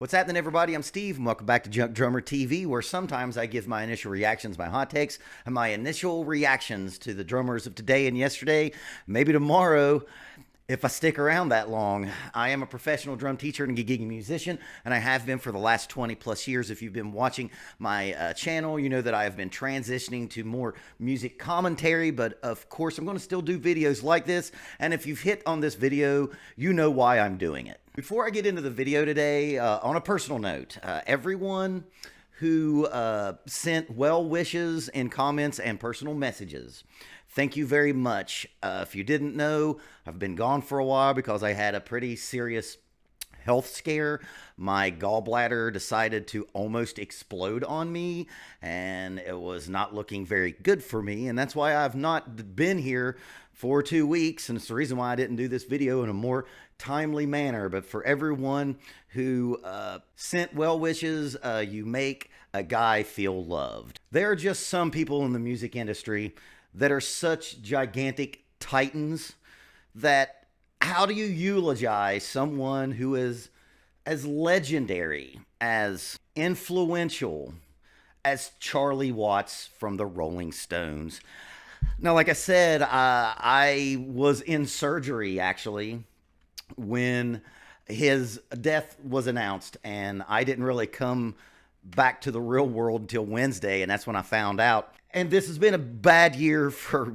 What's happening, everybody? I'm Steve, and welcome back to Junk Drummer TV, where sometimes I give my initial reactions, my hot takes, and my initial reactions to the drummers of today and yesterday, maybe tomorrow, if I stick around that long. I am a professional drum teacher and a gigging musician, and I have been for the last 20 plus years. If you've been watching my channel, you know that I have been transitioning to more music commentary, but of course I'm going to still do videos like this, and if you've hit on this video, you know why I'm doing it. Before I get into the video today, on a personal note, everyone who sent well wishes and comments and personal messages, thank you very much. If you didn't know, I've been gone for a while because I had a pretty serious health scare. My gallbladder decided to almost explode on me, and it was not looking very good for me, and that's why I've not been here for 2 weeks, and it's the reason why I didn't do this video in a more timely manner. But for everyone who sent well wishes, you make a guy feel loved. There are just some people in the music industry that are such gigantic titans that how do you eulogize someone who is as legendary, as influential as Charlie Watts from the Rolling Stones? Now, like I said, I was in surgery actually when his death was announced, and I didn't really come back to the real world until Wednesday, and that's when I found out. And this has been a bad year for,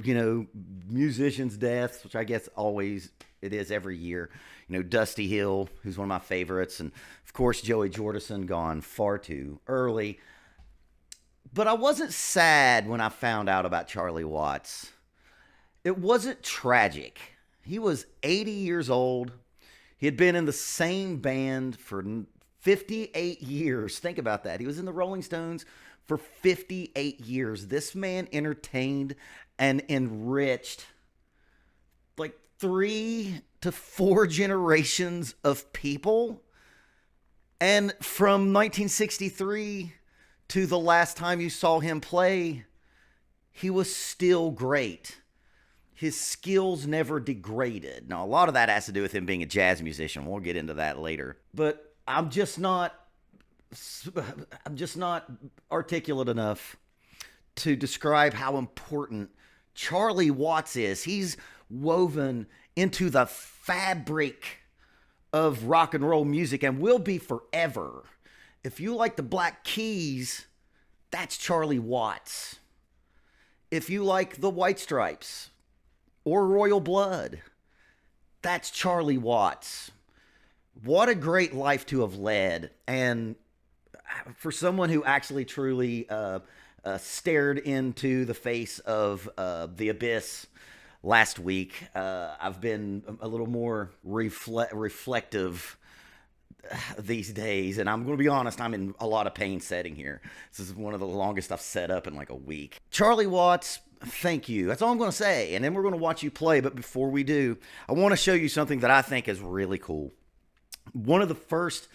musicians' deaths, which I guess always it is every year. Dusty Hill, who's one of my favorites, and of course Joey Jordison, gone far too early. But I wasn't sad when I found out about Charlie Watts. It wasn't tragic. He was 80 years old. He had been in the same band for 58 years. Think about that. He was in the Rolling Stones for 58 years. This man entertained and enriched like 3 to 4 generations of people. And from 1963 to the last time you saw him play, he was still great. His skills never degraded. Now, a lot of that has to do with him being a jazz musician. We'll get into that later. But I'm just not articulate enough to describe how important Charlie Watts is. He's woven into the fabric of rock and roll music and will be forever. If you like the Black Keys, that's Charlie Watts. If you like the White Stripes or Royal Blood, that's Charlie Watts. What a great life to have led. And for someone who actually truly stared into the face of the abyss last week, I've been a little more reflective these days, and I'm going to be honest, I'm in a lot of pain setting here. This is one of the longest I've set up in like a week. Charlie Watts, thank you. That's all I'm going to say, and then we're going to watch you play. But before we do, I want to show you something that I think is really cool. One of the first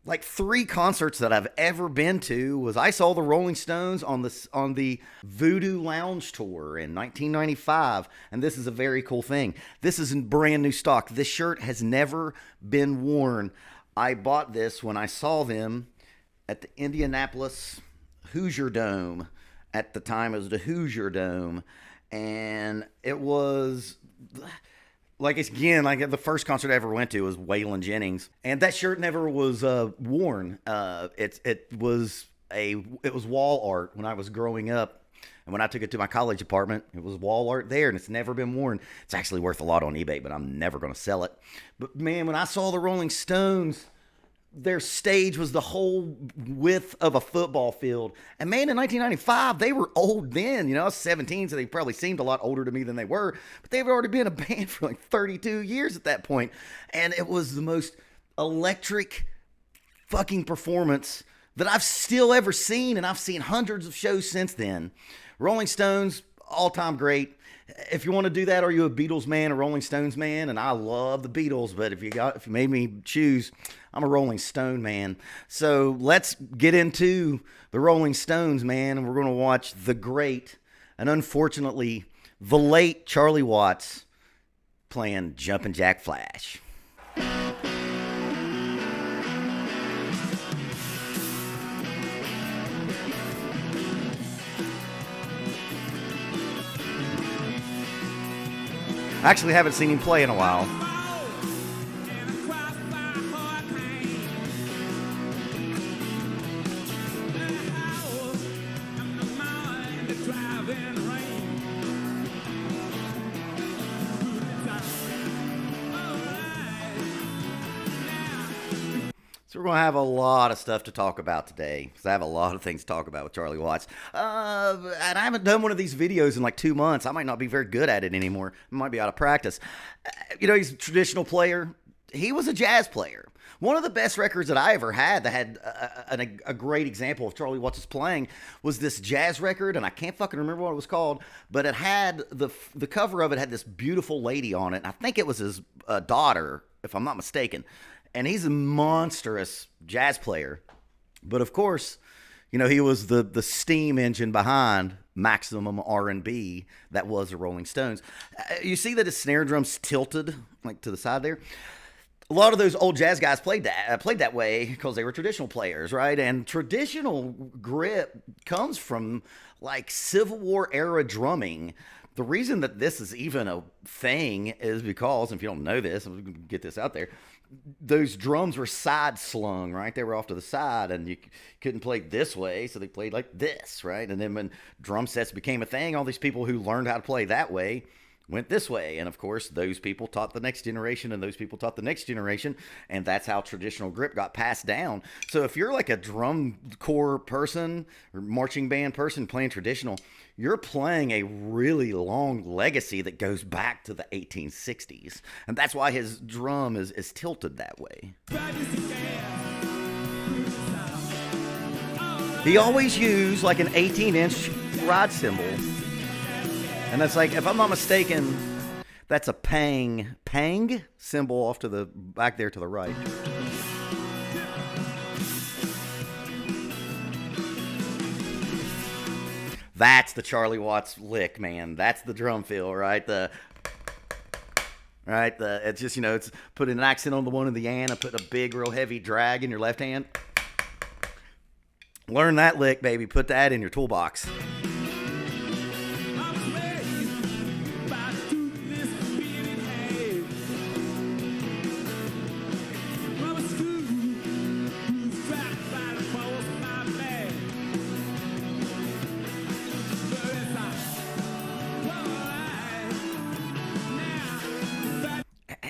3 concerts that I've ever been to was I saw the Rolling Stones on the Voodoo Lounge tour in 1995, and this is a very cool thing. This is in brand new stock. This shirt has never been worn. I bought this when I saw them at the Indianapolis Hoosier Dome. At the time, it was the Hoosier Dome, and it was the first concert I ever went to was Waylon Jennings, and that shirt never was worn. It was wall art when I was growing up, and when I took it to my college apartment, it was wall art there, and it's never been worn. It's actually worth a lot on eBay, but I'm never going to sell it. But man, when I saw the Rolling Stones, their stage was the whole width of a football field. And man, in 1995, they were old then. I was 17, so they probably seemed a lot older to me than they were. But they've already been a band for like 32 years at that point. And it was the most electric fucking performance that I've still ever seen. And I've seen hundreds of shows since then. Rolling Stones, all-time great. If you want to do that, are you a Beatles man, a Rolling Stones man? And I love the Beatles, but if you made me choose, I'm a Rolling Stone man. So let's get into the Rolling Stones, man, and we're going to watch the great and unfortunately the late Charlie Watts playing Jumpin' Jack Flash. I actually haven't seen him play in a while. So we're going to have a lot of stuff to talk about today, because I have a lot of things to talk about with Charlie Watts. And I haven't done one of these videos in like 2 months. I might not be very good at it anymore. I might be out of practice. He's a traditional player. He was a jazz player. One of the best records that I ever had that had a great example of Charlie Watts' playing was this jazz record, and I can't fucking remember what it was called, but it had the cover of it had this beautiful lady on it, and I think it was his daughter, if I'm not mistaken. And he's a monstrous jazz player. But of course, he was the steam engine behind maximum R&B that was the Rolling Stones. You see that his snare drum's tilted like to the side there? A lot of those old jazz guys played that way because they were traditional players, right? And traditional grip comes from like Civil War era drumming. The reason that this is even a thing is because, if you don't know this, I'm going to get this out there, those drums were side slung, right? They were off to the side, and you couldn't play this way, so they played like this, right? And then when drum sets became a thing, all these people who learned how to play that way went this way. And of course, those people taught the next generation, and those people taught the next generation, and that's how traditional grip got passed down. So if you're like a drum corps person or marching band person playing traditional, you're playing a really long legacy that goes back to the 1860s. And that's why his drum is tilted that way. He always used like an 18-inch ride cymbal. And that's like, if I'm not mistaken, that's a pang cymbal off to the back there to the right. That's the Charlie Watts lick, man. That's the drum fill, right? It's just, it's putting an accent on the one in the and putting a big, real heavy drag in your left hand. Learn that lick, baby. Put that in your toolbox.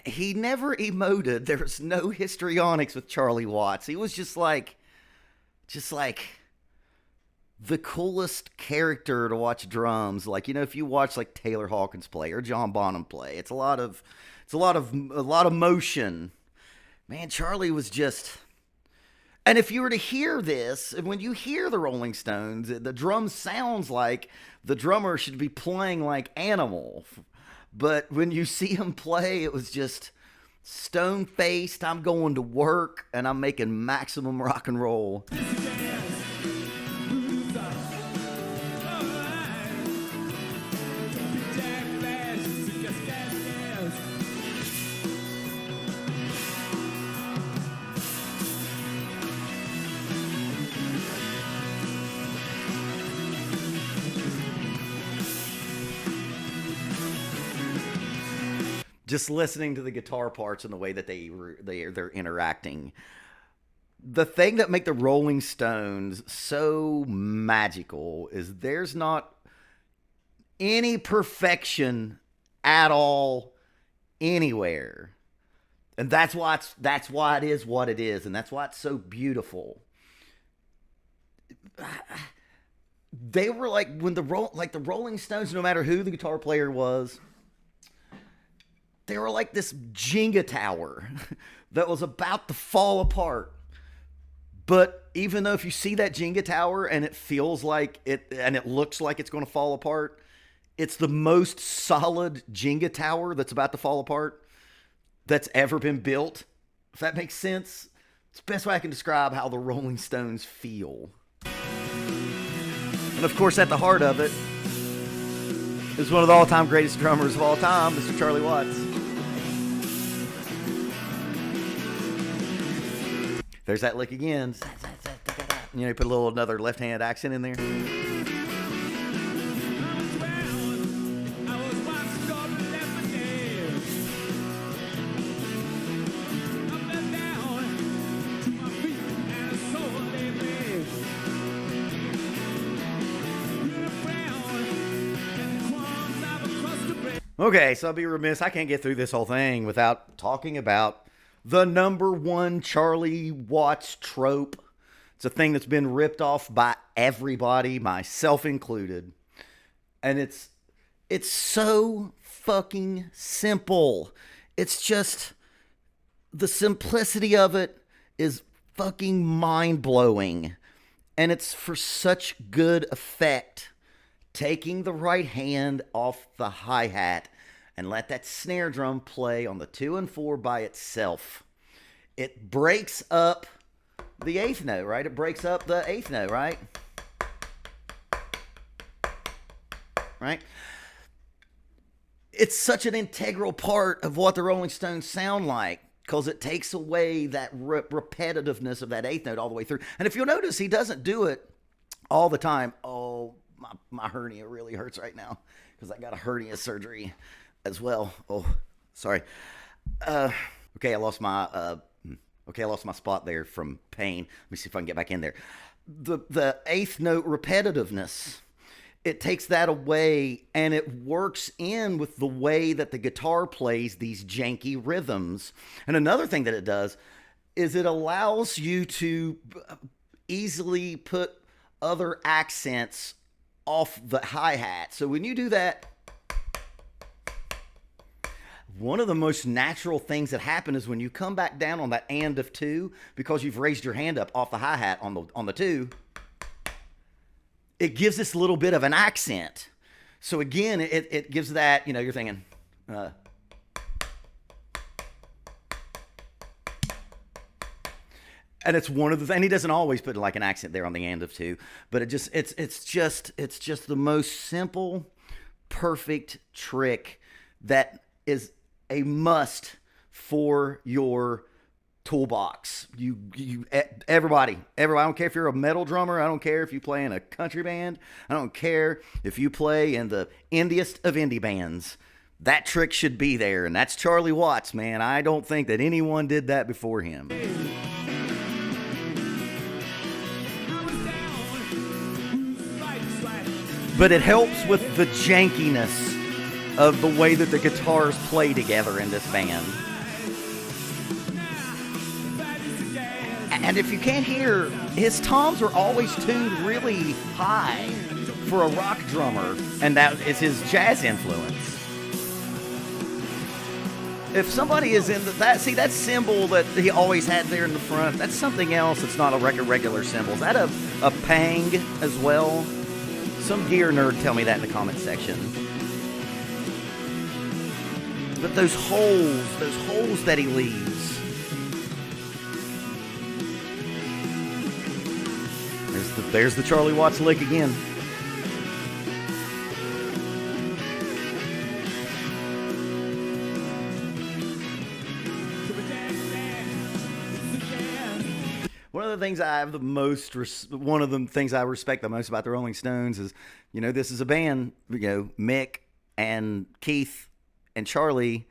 He never emoted. There was no histrionics with Charlie Watts. He was just like the coolest character to watch drums. Like, if you watch like Taylor Hawkins play or John Bonham play, it's a lot of motion. Man, Charlie was just. And if you were to hear this, when you hear the Rolling Stones, the drum sounds like the drummer should be playing like Animal. But when you see him play, it was just stone-faced. I'm going to work, and I'm making maximum rock and roll. Just listening to the guitar parts and the way that they're interacting. The thing that make the Rolling Stones so magical is there's not any perfection at all anywhere. And that's why it is what it is, and that's why it's so beautiful. They were like when the Rolling Stones, no matter who the guitar player was, they were like this Jenga tower that was about to fall apart. But even though if you see that Jenga tower and it feels like it, and it looks like it's going to fall apart, it's the most solid Jenga tower that's about to fall apart that's ever been built. If that makes sense, it's the best way I can describe how the Rolling Stones feel. And of course, at the heart of it is one of the all-time greatest drummers of all time, Mr. Charlie Watts. There's that lick again. You put another left-hand accent in there. Okay, so I'll be remiss. I can't get through this whole thing without talking about the number one Charlie Watts trope. It's a thing that's been ripped off by everybody, myself included. And it's so fucking simple. It's just the simplicity of it is fucking mind-blowing. And it's for such good effect. Taking the right hand off the hi-hat and let that snare drum play on the 2 and 4 by itself. It breaks up the eighth note, right? It breaks up the eighth note, right? Right? It's such an integral part of what the Rolling Stones sound like because it takes away that repetitiveness of that eighth note all the way through. And if you'll notice, he doesn't do it all the time. Oh, my hernia really hurts right now because I got a hernia surgery as well. Oh, sorry. Okay, I lost my spot there from pain. Let me see if I can get back in there. The eighth note repetitiveness, it takes that away and it works in with the way that the guitar plays these janky rhythms. And another thing that it does is it allows you to easily put other accents off the hi-hat. So when you do that, one of the most natural things that happen is when you come back down on that and of 2, because you've raised your hand up off the hi-hat on the 2, it gives this little bit of an accent. So again, it gives that, you're thinking, and it's one of the things, and he doesn't always put like an accent there on the and of 2, but it's just the most simple, perfect trick that is a must for your toolbox. Everybody, I don't care if you're a metal drummer, I don't care if you play in a country band, I don't care if you play in the indiest of indie bands. That trick should be there, and that's Charlie Watts, man. I don't think that anyone did that before him. But it helps with the jankiness of the way that the guitars play together in this band. And if you can't hear, his toms are always tuned really high for a rock drummer, and that is his jazz influence. If somebody is in that cymbal that he always had there in the front, that's something else. It's not a regular cymbal. Is that a Pang as well? Some gear nerd tell me that in the comment section. But those holes that he leaves. There's the Charlie Watts lick again. One of the things I respect the most about the Rolling Stones is, this is a band, Mick and Keith and Charlie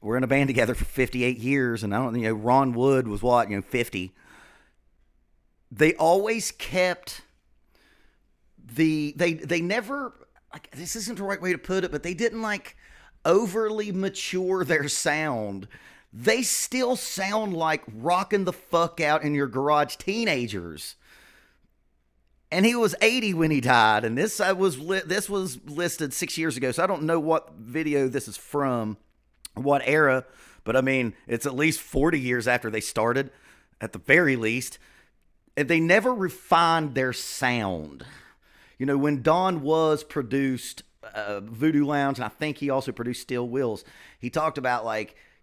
were in a band together for 58 years, and Ron Wood was 50. They always kept they never, this isn't the right way to put it, but they didn't overly mature their sound. They still sound like rocking the fuck out in your garage teenagers. And he was 80 when he died, and this was listed 6 years ago, so I don't know what video this is from, what era, but it's at least 40 years after they started, at the very least. And they never refined their sound. When Don Was produced Voodoo Lounge, and I think he also produced Steel Wheels, he talked about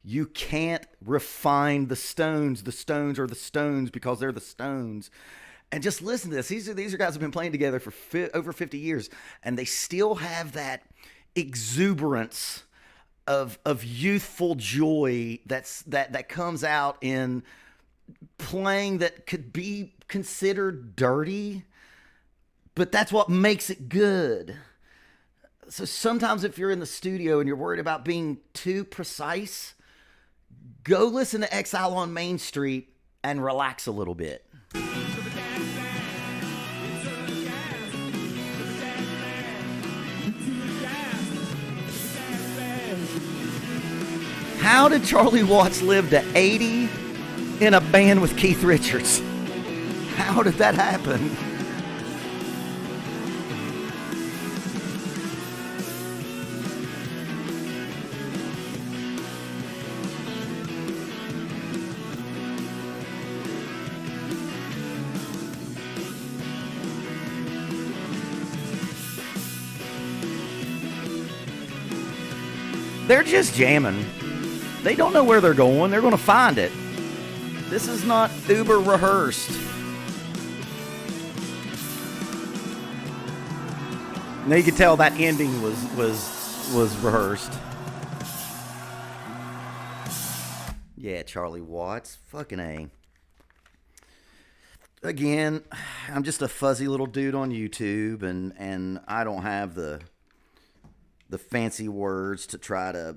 you can't refine the Stones. The Stones are the Stones because they're the Stones. And just listen to this. These are guys who have been playing together for over 50 years, and they still have that exuberance of youthful joy that comes out in playing that could be considered dirty, but that's what makes it good. So sometimes if you're in the studio and you're worried about being too precise, go listen to Exile on Main Street and relax a little bit. How did Charlie Watts live to 80 in a band with Keith Richards? How did that happen? They're just jamming. They don't know where they're going. They're going to find it. This is not uber rehearsed. Now you can tell that ending was rehearsed. Yeah, Charlie Watts. Fucking A. Again, I'm just a fuzzy little dude on YouTube, and I don't have the fancy words to try to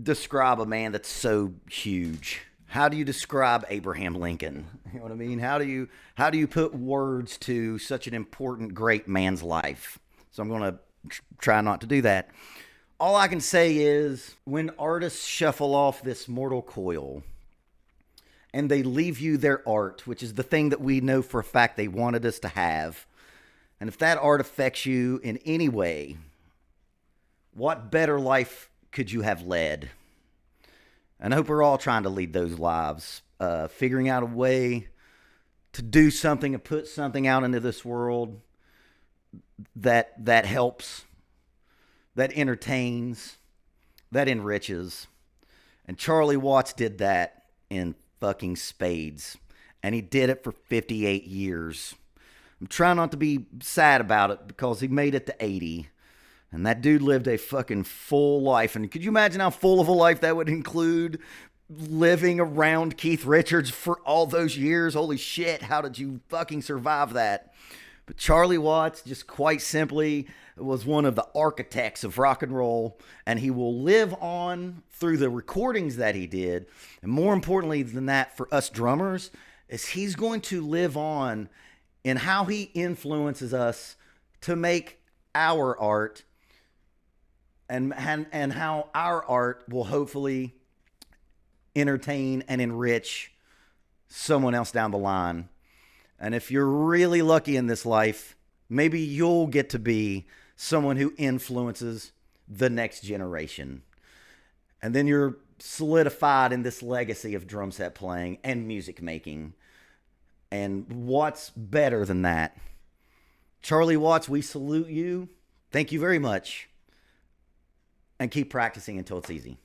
describe a man that's so huge. How do you describe Abraham Lincoln? You know what I mean? How do you put words to such an important, great man's life? So I'm going to try not to do that. All I can say is when artists shuffle off this mortal coil and they leave you their art, which is the thing that we know for a fact they wanted us to have, and if that art affects you in any way, what better life could you have led? And I hope we're all trying to lead those lives, figuring out a way to do something and put something out into this world that helps, that entertains, that enriches. And Charlie Watts did that in fucking spades. And he did it for 58 years. I'm trying not to be sad about it because he made it to 80. And that dude lived a fucking full life. And could you imagine how full of a life that would include? Living around Keith Richards for all those years? Holy shit, how did you fucking survive that? But Charlie Watts, just quite simply, was one of the architects of rock and roll. And he will live on through the recordings that he did. And more importantly than that, for us drummers, is he's going to live on in how he influences us to make our art, and how our art will hopefully entertain and enrich someone else down the line. And if you're really lucky in this life, maybe you'll get to be someone who influences the next generation. And then you're solidified in this legacy of drum set playing and music making. And what's better than that? Charlie Watts, we salute you. Thank you very much. And keep practicing until it's easy.